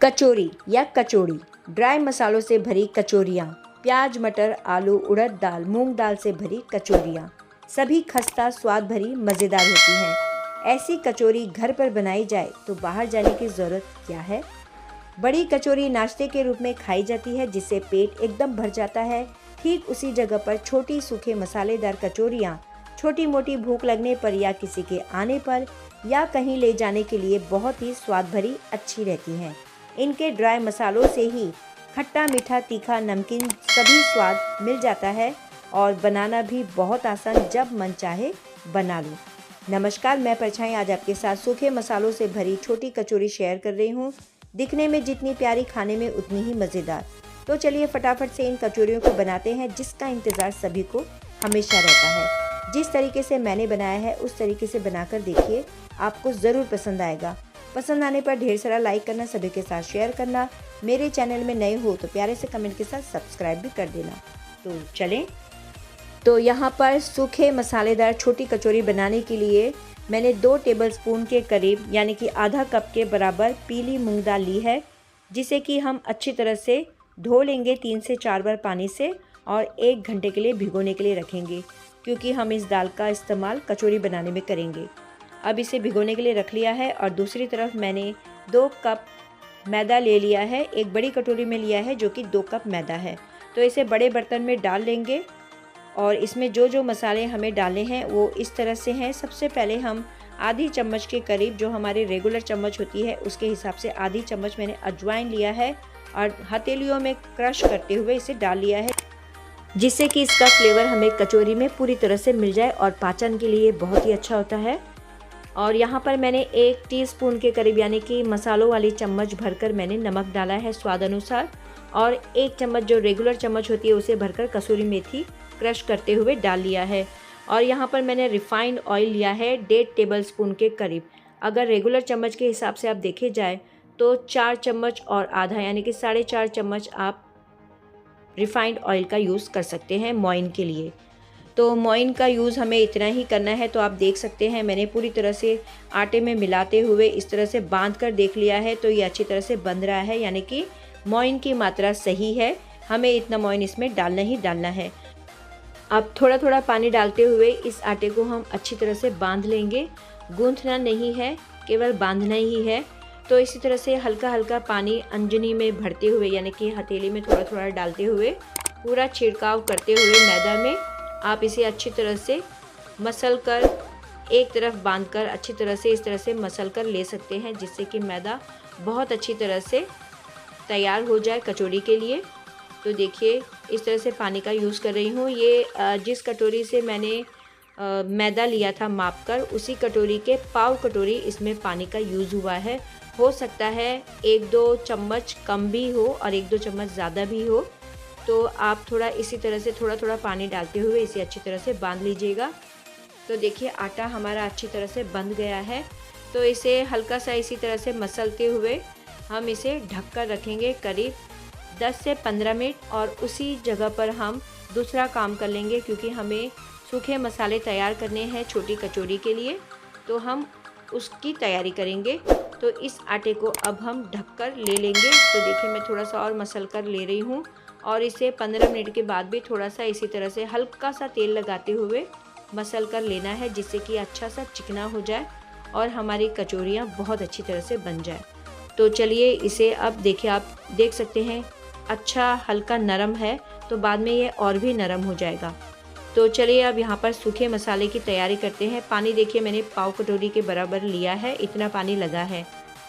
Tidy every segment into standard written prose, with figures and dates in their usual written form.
कचौरी या कचौड़ी, ड्राई मसालों से भरी कचौरियाँ, प्याज, मटर, आलू, उड़द दाल, मूंग दाल से भरी कचौरियाँ, सभी खस्ता स्वाद भरी मज़ेदार होती हैं। ऐसी कचौरी घर पर बनाई जाए तो बाहर जाने की ज़रूरत क्या है। बड़ी कचौरी नाश्ते के रूप में खाई जाती है जिससे पेट एकदम भर जाता है। ठीक उसी जगह पर छोटी सूखे मसालेदार कचौरियाँ छोटी मोटी भूख लगने पर या किसी के आने पर या कहीं ले जाने के लिए बहुत ही स्वाद भरी अच्छी रहती हैं। इनके ड्राई मसालों से ही खट्टा मीठा तीखा नमकीन सभी स्वाद मिल जाता है और बनाना भी बहुत आसान, जब मन चाहे बना लो। नमस्कार, मैं परछाई आज आपके साथ सूखे मसालों से भरी छोटी कचौरी शेयर कर रही हूँ। दिखने में जितनी प्यारी, खाने में उतनी ही मज़ेदार। तो चलिए फटाफट से इन कचौरियों को बनाते हैं जिसका इंतज़ार सभी को हमेशा रहता है। जिस तरीके से मैंने बनाया है उस तरीके से बनाकर देखिए, आपको ज़रूर पसंद आएगा। पसंद आने पर ढेर सारा लाइक करना, सभी के साथ शेयर करना। मेरे चैनल में नए हो तो प्यारे से कमेंट के साथ सब्सक्राइब भी कर देना। तो चलें। तो यहाँ पर सूखे मसालेदार छोटी कचौरी बनाने के लिए मैंने 2 टेबलस्पून के करीब यानी कि आधा कप के बराबर पीली मूंग दाल ली है, जिसे कि हम अच्छी तरह से धो लेंगे 3 से 4 बार पानी से और 1 घंटे के लिए भिगोने के लिए रखेंगे, क्योंकि हम इस दाल का इस्तेमाल कचौरी बनाने में करेंगे। अब इसे भिगोने के लिए रख लिया है और दूसरी तरफ मैंने 2 कप मैदा ले लिया है। एक बड़ी कटोरी में लिया है जो कि 2 कप मैदा है। तो इसे बड़े बर्तन में डाल लेंगे और इसमें जो जो मसाले हमें डालने हैं वो इस तरह से हैं। सबसे पहले हम आधी चम्मच के करीब, जो हमारी रेगुलर चम्मच होती है उसके हिसाब से आधी चम्मच मैंने अजवाइन लिया है और हथेलियों में क्रश करते हुए इसे डाल लिया है, जिससे कि इसका फ्लेवर हमें कचौरी में पूरी तरह से मिल जाए और पाचन के लिए बहुत ही अच्छा होता है। और यहाँ पर मैंने 1 टीस्पून के करीब यानी कि मसालों वाली चम्मच भरकर मैंने नमक डाला है स्वाद अनुसार, और 1 चम्मच जो रेगुलर चम्मच होती है उसे भरकर कसूरी मेथी क्रश करते हुए डाल लिया है। और यहाँ पर मैंने रिफाइंड ऑयल लिया है 1.5 टेबलस्पून के करीब। अगर रेगुलर चम्मच के हिसाब से आप देखे जाए तो 4 चम्मच और आधा यानी कि 4.5 चम्मच आप रिफाइंड ऑयल का यूज़ कर सकते हैं मोइन के लिए। तो मोइन का यूज़ हमें इतना ही करना है। तो आप देख सकते हैं मैंने पूरी तरह से आटे में मिलाते हुए इस तरह से बांध कर देख लिया है, तो ये अच्छी तरह से बंध रहा है, यानी कि मोइन की मात्रा सही है। हमें इतना मोइन इसमें डालना ही डालना है। अब थोड़ा थोड़ा पानी डालते हुए इस आटे को हम अच्छी तरह से बांध लेंगे। गूंथना नहीं है, केवल बांधना ही है। तो इसी तरह से हल्का हल्का पानी अंजनी में भरते हुए यानी कि हथेली में थोड़ा थोड़ा डालते हुए पूरा छिड़काव करते हुए मैदा में आप इसे अच्छी तरह से मसल कर, एक तरफ बांधकर अच्छी तरह से इस तरह से मसल कर ले सकते हैं, जिससे कि मैदा बहुत अच्छी तरह से तैयार हो जाए कचौड़ी के लिए। तो देखिए इस तरह से पानी का यूज़ कर रही हूँ। ये जिस कटोरी से मैंने मैदा लिया था माप कर, उसी कटोरी के पाव कटोरी इसमें पानी का यूज़ हुआ है। हो सकता है 1-2 चम्मच कम भी हो और 1-2 चम्मच ज़्यादा भी हो, तो आप थोड़ा इसी तरह से थोड़ा थोड़ा पानी डालते हुए इसे अच्छी तरह से बांध लीजिएगा। तो देखिए आटा हमारा अच्छी तरह से बंध गया है। तो इसे हल्का सा इसी तरह से मसलते हुए हम इसे ढककर रखेंगे करीब 10 से 15 मिनट, और उसी जगह पर हम दूसरा काम कर लेंगे, क्योंकि हमें सूखे मसाले तैयार करने हैं छोटी कचौरी के लिए, तो हम उसकी तैयारी करेंगे। तो इस आटे को अब हम ढककर ले लेंगे। तो देखिए मैं थोड़ा सा और मसल कर ले रही हूँ और इसे 15 मिनट के बाद भी थोड़ा सा इसी तरह से हल्का सा तेल लगाते हुए मसल कर लेना है, जिससे कि अच्छा सा चिकना हो जाए और हमारी कचौरियाँ बहुत अच्छी तरह से बन जाए। तो चलिए इसे अब देखिए, आप देख सकते हैं अच्छा हल्का नरम है, तो बाद में ये और भी नरम हो जाएगा। तो चलिए अब यहाँ पर सूखे मसाले की तैयारी करते हैं। पानी देखिए मैंने पाव कटोरी के बराबर लिया है, इतना पानी लगा है।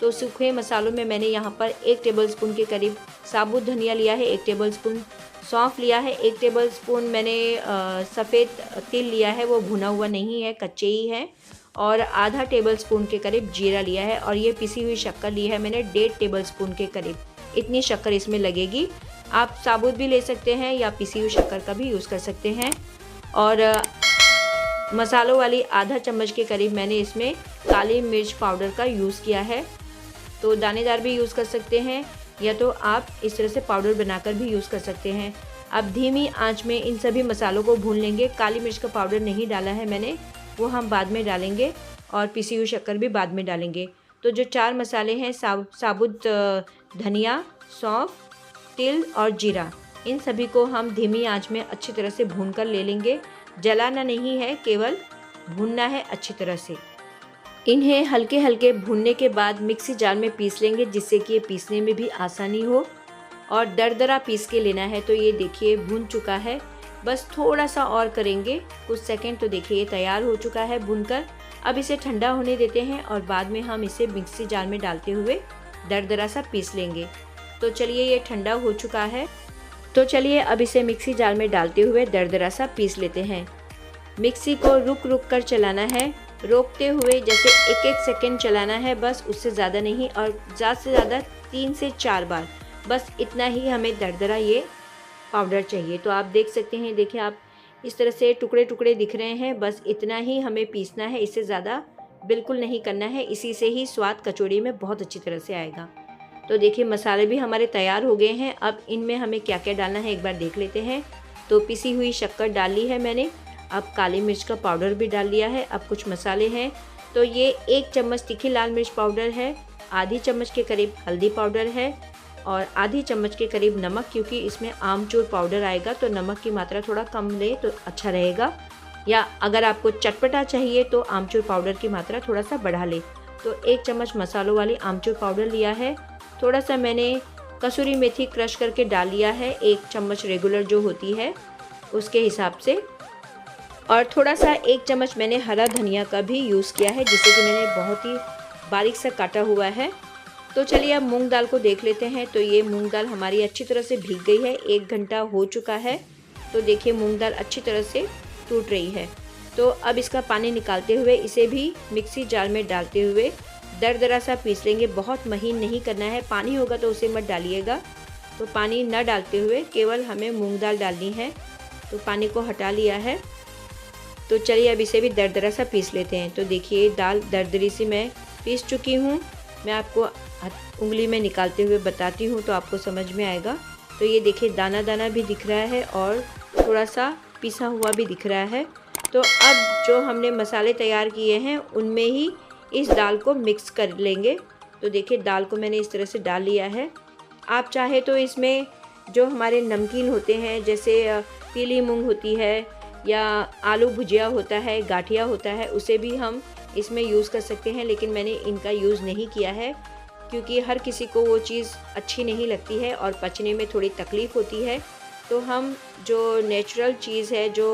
तो सूखे मसालों में मैंने यहाँ पर 1 टेबलस्पून के करीब साबुत धनिया लिया है, 1 टेबलस्पून सौंफ लिया है, 1 टेबलस्पून मैंने सफ़ेद तिल लिया है, वो भुना हुआ नहीं है, कच्चे ही है, और आधा टेबलस्पून के करीब जीरा लिया है। और ये पिसी हुई शक्कर ली है मैंने 1.5 टेबलस्पून के करीब, इतनी शक्कर इसमें लगेगी। आप साबुत भी ले सकते हैं या पिसी हुई शक्कर का भी यूज़ कर सकते हैं। और मसालों वाली आधा चम्मच के करीब मैंने इसमें काली मिर्च पाउडर का यूज़ किया है। तो दानेदार भी यूज़ कर सकते हैं या तो आप इस तरह से पाउडर बनाकर भी यूज़ कर सकते हैं। अब धीमी आंच में इन सभी मसालों को भून लेंगे। काली मिर्च का पाउडर नहीं डाला है मैंने, वो हम बाद में डालेंगे, और पिसी हुई शक्कर भी बाद में डालेंगे। तो जो 4 मसाले हैं साबुत धनिया, सौंफ, तिल और जीरा, इन सभी को हम धीमी आंच में अच्छी तरह से भून कर ले लेंगे। जलाना नहीं है, केवल भूनना है अच्छी तरह से। इन्हें हल्के हल्के भूनने के बाद मिक्सी जार में पीस लेंगे, जिससे कि ये पीसने में भी आसानी हो और दरदरा पीस के लेना है। तो ये देखिए भून चुका है, बस थोड़ा सा और करेंगे कुछ सेकंड। तो देखिए ये तैयार हो चुका है भूनकर। अब इसे ठंडा होने देते हैं और बाद में हम इसे मिक्सी जार में डालते हुए दरदरा सा पीस लेंगे। तो चलिए ये ठंडा हो चुका है, तो चलिए अब इसे मिक्सी जार में डालते हुए दरदरा सा पीस लेते हैं। मिक्सी को रुक रुक कर चलाना है, रोकते हुए जैसे एक एक सेकंड चलाना है, बस उससे ज़्यादा नहीं, और ज़्यादा से ज़्यादा 3 से 4 बार, बस इतना ही हमें दरदरा ये पाउडर चाहिए। तो आप देख सकते हैं, देखिए आप इस तरह से टुकड़े टुकड़े दिख रहे हैं, बस इतना ही हमें पीसना है, इससे ज़्यादा बिल्कुल नहीं करना है। इसी से ही स्वाद कचौड़ी में बहुत अच्छी तरह से आएगा। तो देखिए मसाले भी हमारे तैयार हो गए हैं। अब इनमें हमें क्या क्या डालना है एक बार देख लेते हैं। तो पिसी हुई शक्कर डाल ली है मैंने, अब काली मिर्च का पाउडर भी डाल लिया है। अब कुछ मसाले हैं, तो ये 1 चम्मच तीखी लाल मिर्च पाउडर है, आधी चम्मच के करीब हल्दी पाउडर है और आधी चम्मच के करीब नमक, क्योंकि इसमें आमचूर पाउडर आएगा तो नमक की मात्रा थोड़ा कम ले तो अच्छा रहेगा। या अगर आपको चटपटा चाहिए तो आमचूर पाउडर की मात्रा थोड़ा सा बढ़ा ले। तो 1 चम्मच मसालों वाली आमचूर पाउडर लिया है। थोड़ा सा मैंने कसूरी मेथी क्रश करके डाल लिया है, 1 चम्मच रेगुलर जो होती है उसके हिसाब से, और थोड़ा सा 1 चम्मच मैंने हरा धनिया का भी यूज़ किया है, जिसे कि मैंने बहुत ही बारीक सा काटा हुआ है। तो चलिए अब मूंग दाल को देख लेते हैं। तो ये मूंग दाल हमारी अच्छी तरह से भीग गई है, 1 घंटा हो चुका है। तो देखिए मूंग दाल अच्छी तरह से टूट रही है। तो अब इसका पानी निकालते हुए इसे भी मिक्सी जार में डालते हुए दरदरा सा पीस लेंगे। बहुत महीन नहीं करना है, पानी होगा तो उसे मत डालिएगा। तो पानी न डालते हुए केवल हमें मूंग दाल डालनी है। तो पानी को हटा लिया है। तो चलिए अब इसे भी दरदरा सा पीस लेते हैं। तो देखिए दाल दरदरी सी मैं पीस चुकी हूँ। मैं आपको उंगली में निकालते हुए बताती हूँ तो आपको समझ में आएगा। तो ये देखिए दाना दाना भी दिख रहा है और थोड़ा सा पिसा हुआ भी दिख रहा है। तो अब जो हमने मसाले तैयार किए हैं उनमें ही इस दाल को मिक्स कर लेंगे। तो देखिए दाल को मैंने इस तरह से डाल लिया है। आप चाहे तो इसमें जो हमारे नमकीन होते हैं, जैसे पीली मूंग होती है या आलू भुजिया होता है, गाठिया होता है, उसे भी हम इसमें यूज़ कर सकते हैं। लेकिन मैंने इनका यूज़ नहीं किया है, क्योंकि हर किसी को वो चीज़ अच्छी नहीं लगती है और पचने में थोड़ी तकलीफ़ होती है। तो हम जो नेचुरल चीज़ है, जो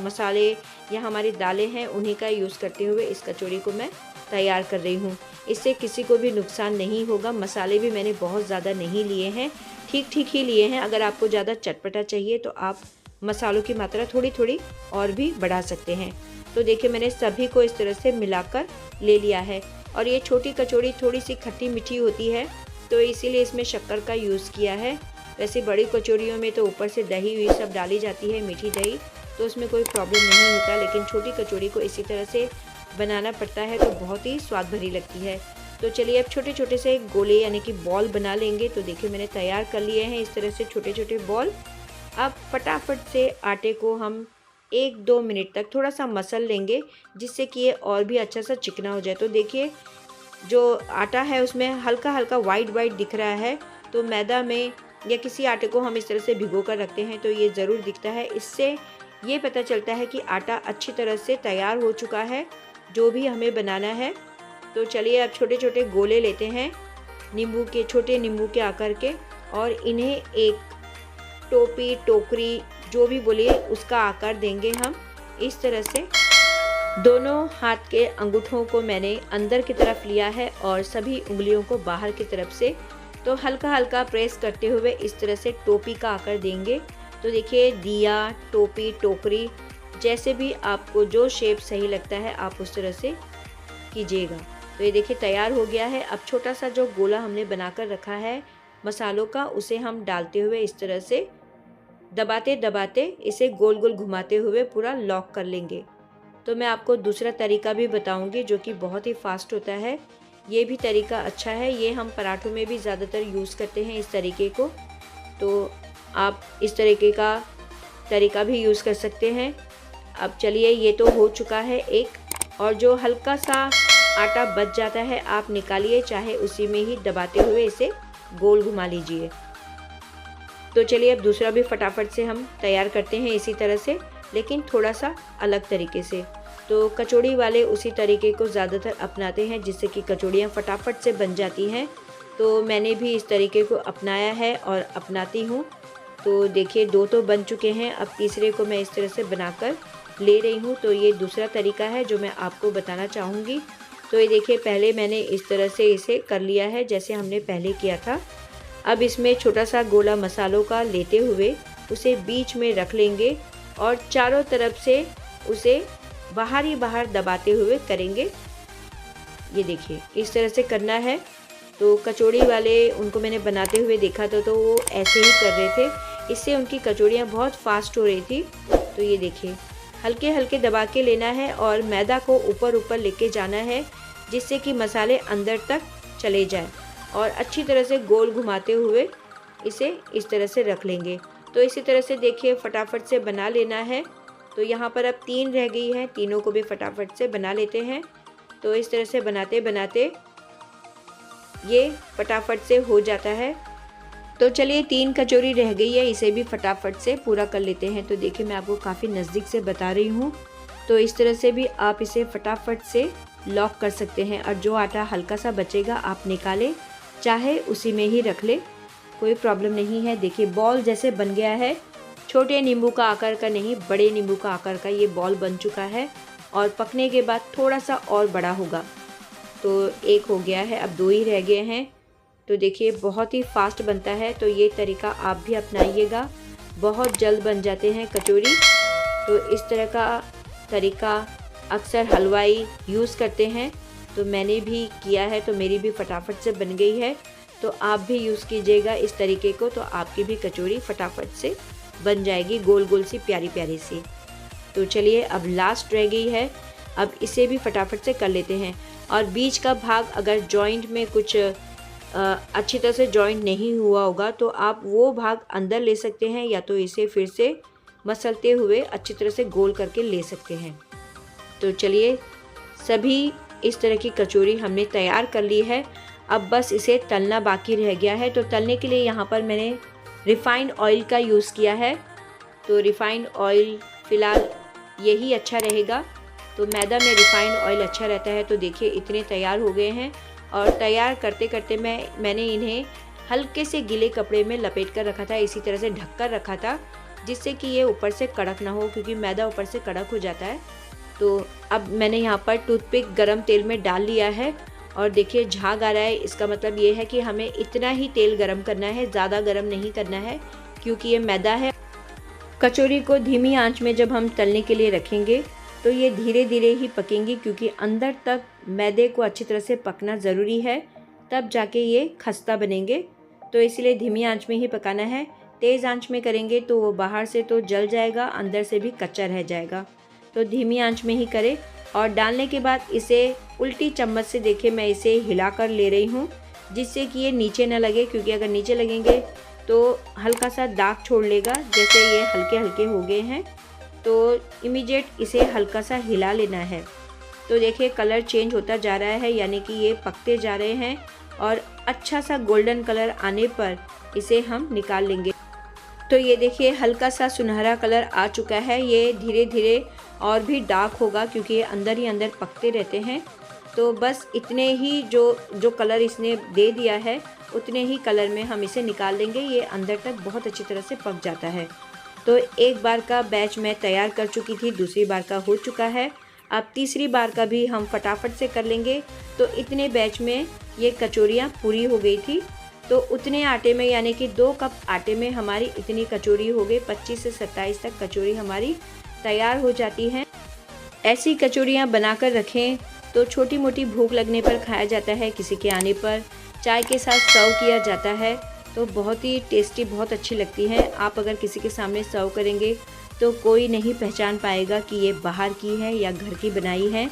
मसाले या हमारी दालें हैं, उन्हीं का यूज़ करते हुए इस कचौड़ी को मैं तैयार कर रही हूँ। इससे किसी को भी नुकसान नहीं होगा। मसाले भी मैंने बहुत ज़्यादा नहीं लिए हैं, ठीक ठीक ही लिए हैं। अगर आपको ज़्यादा चटपटा चाहिए तो आप मसालों की मात्रा थोड़ी थोड़ी और भी बढ़ा सकते हैं। तो देखिए मैंने सभी को इस तरह से मिलाकर ले लिया है। और ये छोटी कचौड़ी थोड़ी सी खट्टी मीठी होती है, तो इसीलिए इसमें शक्कर का यूज़ किया है। वैसे बड़ी कचौड़ियों में तो ऊपर से दही हुई सब डाली जाती है, मीठी दही, तो उसमें कोई प्रॉब्लम नहीं होता। लेकिन छोटी कचौड़ी को इसी तरह से बनाना पड़ता है, तो बहुत ही स्वाद भरी लगती है। तो चलिए अब छोटे छोटे से गोले यानी कि बॉल बना लेंगे। तो देखिए मैंने तैयार कर लिए हैं इस तरह से छोटे छोटे बॉल। अब फटाफट से आटे को हम 1-2 मिनट तक थोड़ा सा मसल लेंगे, जिससे कि ये और भी अच्छा सा चिकना हो जाए। तो देखिए जो आटा है उसमें हल्का हल्का वाइट वाइट दिख रहा है। तो मैदा में या किसी आटे को हम इस तरह से भिगो कर रखते हैं तो ये ज़रूर दिखता है। इससे ये पता चलता है कि आटा अच्छी तरह से तैयार हो चुका है, जो भी हमें बनाना है। तो चलिए अब छोटे छोटे गोले लेते हैं नींबू के, छोटे नींबू के आकार के, और इन्हें एक टोपी, टोकरी, जो भी बोलिए उसका आकार देंगे हम इस तरह से। दोनों हाथ के अंगूठों को मैंने अंदर की तरफ लिया है और सभी उंगलियों को बाहर की तरफ से। तो हल्का हल्का प्रेस करते हुए इस तरह से टोपी का आकार देंगे। तो देखिए दिया, टोपी, टोकरी, जैसे भी आपको जो शेप सही लगता है आप उस तरह से कीजिएगा। तो ये देखिए तैयार हो गया है। अब छोटा सा जो गोला हमने बनाकर रखा है मसालों का, उसे हम डालते हुए इस तरह से दबाते दबाते इसे गोल गोल घुमाते हुए पूरा लॉक कर लेंगे। तो मैं आपको दूसरा तरीका भी बताऊंगी जो कि बहुत ही फास्ट होता है। ये भी तरीका अच्छा है, ये हम पराठों में भी ज़्यादातर यूज़ करते हैं इस तरीके को। तो आप इस तरीके का तरीका भी यूज़ कर सकते हैं। अब चलिए ये तो हो चुका है एक, और जो हल्का सा आटा बच जाता है आप निकालिए, चाहे उसी में ही दबाते हुए इसे गोल घुमा लीजिए। तो चलिए अब दूसरा भी फटाफट से हम तैयार करते हैं इसी तरह से, लेकिन थोड़ा सा अलग तरीके से। तो कचौड़ी वाले उसी तरीके को ज़्यादातर अपनाते हैं जिससे कि कचौड़ियाँ फटाफट से बन जाती हैं। तो मैंने भी इस तरीके को अपनाया है और अपनाती हूँ। तो देखिए 2 तो बन चुके हैं, अब तीसरे को मैं इस तरह से बनाकर ले रही हूँ। तो ये दूसरा तरीका है जो मैं आपको बताना चाहूँगी। तो ये देखिए पहले मैंने इस तरह से इसे कर लिया है जैसे हमने पहले किया था। अब इसमें छोटा सा गोला मसालों का लेते हुए उसे बीच में रख लेंगे और चारों तरफ से उसे बाहर ही बाहर दबाते हुए करेंगे। ये देखिए इस तरह से करना है। तो कचौड़ी वाले उनको मैंने बनाते हुए देखा था तो वो ऐसे ही कर रहे थे, इससे उनकी कचौड़ियाँ बहुत फास्ट हो रही थी। तो ये देखिए हल्के हल्के दबा के लेना है और मैदा को ऊपर ऊपर लेके जाना है जिससे कि मसाले अंदर तक चले जाए, और अच्छी तरह से गोल घुमाते हुए इसे इस तरह से रख लेंगे। तो इसी तरह से देखिए फटाफट से बना लेना है। तो यहाँ पर अब 3 रह गई हैं, तीनों को भी फटाफट से बना लेते हैं। तो इस तरह से बनाते बनाते ये फटाफट से हो जाता है। तो चलिए 3 कचौरी रह गई है, इसे भी फटाफट से पूरा कर लेते हैं। तो देखिए मैं आपको काफ़ी नज़दीक से बता रही हूँ। तो इस तरह से भी आप इसे फटाफट से लॉक कर सकते हैं, और जो आटा हल्का सा बचेगा आप निकालें, चाहे उसी में ही रख ले, कोई प्रॉब्लम नहीं है। देखिए बॉल जैसे बन गया है, छोटे नींबू का आकार का नहीं, बड़े नींबू का आकार का ये बॉल बन चुका है, और पकने के बाद थोड़ा सा और बड़ा होगा। तो 1 हो गया है, अब 2 ही रह गए हैं। तो देखिए बहुत ही फास्ट बनता है, तो ये तरीका आप भी अपनाइएगा, बहुत जल्द बन जाते हैं कचौरी। तो इस तरह का तरीका अक्सर हलवाई यूज़ करते हैं, तो मैंने भी किया है, तो मेरी भी फटाफट से बन गई है। तो आप भी यूज़ कीजिएगा इस तरीके को, तो आपकी भी कचौरी फटाफट से बन जाएगी, गोल गोल सी प्यारी प्यारी सी। तो चलिए अब लास्ट रह गई है, अब इसे भी फटाफट से कर लेते हैं। और बीच का भाग अगर जॉइंट में कुछ अच्छी तरह से जॉइंट नहीं हुआ होगा तो आप वो भाग अंदर ले सकते हैं, या तो इसे फिर से मसलते हुए अच्छी तरह से गोल करके ले सकते हैं। तो चलिए सभी इस तरह की कचौरी हमने तैयार कर ली है, अब बस इसे तलना बाकी रह गया है। तो तलने के लिए यहाँ पर मैंने रिफ़ाइंड ऑयल का यूज़ किया है। तो रिफ़ाइंड ऑयल फ़िलहाल यही अच्छा रहेगा, तो मैदा में रिफ़ाइंड ऑयल अच्छा रहता है। तो देखिए इतने तैयार हो गए हैं, और तैयार करते करते मैंने इन्हें हल्के से गीले कपड़े में लपेट कर रखा था, इसी तरह से ढक कर रखा था जिससे कि ये ऊपर से कड़क ना हो, क्योंकि मैदा ऊपर से कड़क हो जाता है। तो अब मैंने यहाँ पर टूथपिक गरम तेल में डाल लिया है, और देखिए झाग आ रहा है, इसका मतलब ये है कि हमें इतना ही तेल गरम करना है, ज़्यादा गरम नहीं करना है क्योंकि ये मैदा है। कचौरी को धीमी आंच में जब हम तलने के लिए रखेंगे तो ये धीरे धीरे ही पकेंगी, क्योंकि अंदर तक मैदे को अच्छी तरह से पकना ज़रूरी है, तब जाके ये खस्ता बनेंगे। तो इसलिए धीमी आंच में ही पकाना है, तेज़ आंच में करेंगे तो वो बाहर से तो जल जाएगा, अंदर से भी कच्चा रह जाएगा। तो धीमी आंच में ही करें, और डालने के बाद इसे उल्टी चम्मच से देखिए मैं इसे हिला कर ले रही हूँ, जिससे कि ये नीचे ना लगे, क्योंकि अगर नीचे लगेंगे तो हल्का सा दाग छोड़ लेगा। जैसे ये हल्के हल्के हो गए हैं तो इमीडिएट इसे हल्का सा हिला लेना है। तो देखिए कलर चेंज होता जा रहा है, यानी कि ये पकते जा रहे हैं, और अच्छा सा गोल्डन कलर आने पर इसे हम निकाल लेंगे। तो ये देखिए हल्का सा सुनहरा कलर आ चुका है, ये धीरे धीरे और भी डार्क होगा क्योंकि ये अंदर ही अंदर पकते रहते हैं। तो बस इतने ही जो कलर इसने दे दिया है उतने ही कलर में हम इसे निकाल देंगे, ये अंदर तक बहुत अच्छी तरह से पक जाता है। तो एक बार का बैच मैं तैयार कर चुकी थी, दूसरी बार का हो चुका है, अब तीसरी बार का भी हम फटाफट से कर लेंगे। तो इतने बैच में ये कचौरियाँ पूरी हो गई थी। तो उतने आटे में, यानी कि 2 कप आटे में हमारी इतनी कचौरी हो गई, 25 से 27 तक कचौरी हमारी तैयार हो जाती हैं। ऐसी कचौरियाँ बनाकर रखें तो छोटी मोटी भूख लगने पर खाया जाता है, किसी के आने पर चाय के साथ सर्व किया जाता है, तो बहुत ही टेस्टी, बहुत अच्छी लगती हैं। आप अगर किसी के सामने सर्व करेंगे तो कोई नहीं पहचान पाएगा कि ये बाहर की है या घर की बनाई है।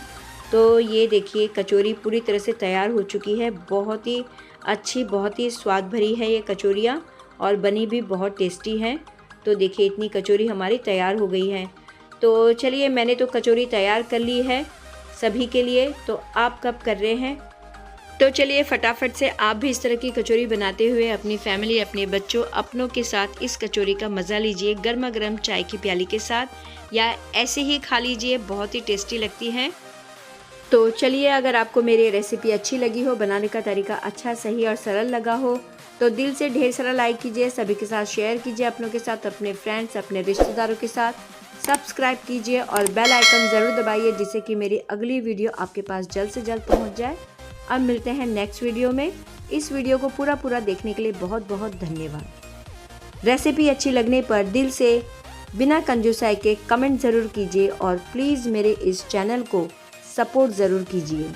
तो ये देखिए कचौरी पूरी तरह से तैयार हो चुकी है, बहुत ही अच्छी, बहुत ही स्वाद भरी है ये कचौरियाँ, और बनी भी बहुत टेस्टी हैं। तो देखिए इतनी कचौरी हमारी तैयार हो गई है। तो चलिए मैंने तो कचौरी तैयार कर ली है, सभी के लिए, तो आप कब कर रहे हैं? तो चलिए फटाफट से आप भी इस तरह की कचौरी बनाते हुए अपनी फैमिली, अपने बच्चों, अपनों के साथ इस कचौरी का मज़ा लीजिए गर्मा गर्म चाय की प्याली के साथ, या ऐसे ही खा लीजिए, बहुत ही टेस्टी लगती है। तो चलिए, अगर आपको मेरी रेसिपी अच्छी लगी हो, बनाने का तरीका अच्छा, सही और सरल लगा हो, तो दिल से ढेर सारा लाइक कीजिए, सभी के साथ शेयर कीजिए, अपनों के साथ, अपने फ्रेंड्स, अपने रिश्तेदारों के साथ सब्सक्राइब कीजिए और बेल आइकन ज़रूर दबाइए, जिससे कि मेरी अगली वीडियो आपके पास जल्द से जल्द पहुंच जाए। अब मिलते हैं नेक्स्ट वीडियो में। इस वीडियो को पूरा देखने के लिए बहुत बहुत धन्यवाद। रेसिपी अच्छी लगने पर दिल से बिना कंजूसाई के कमेंट ज़रूर कीजिए और प्लीज़ मेरे इस चैनल को सपोर्ट ज़रूर कीजिए।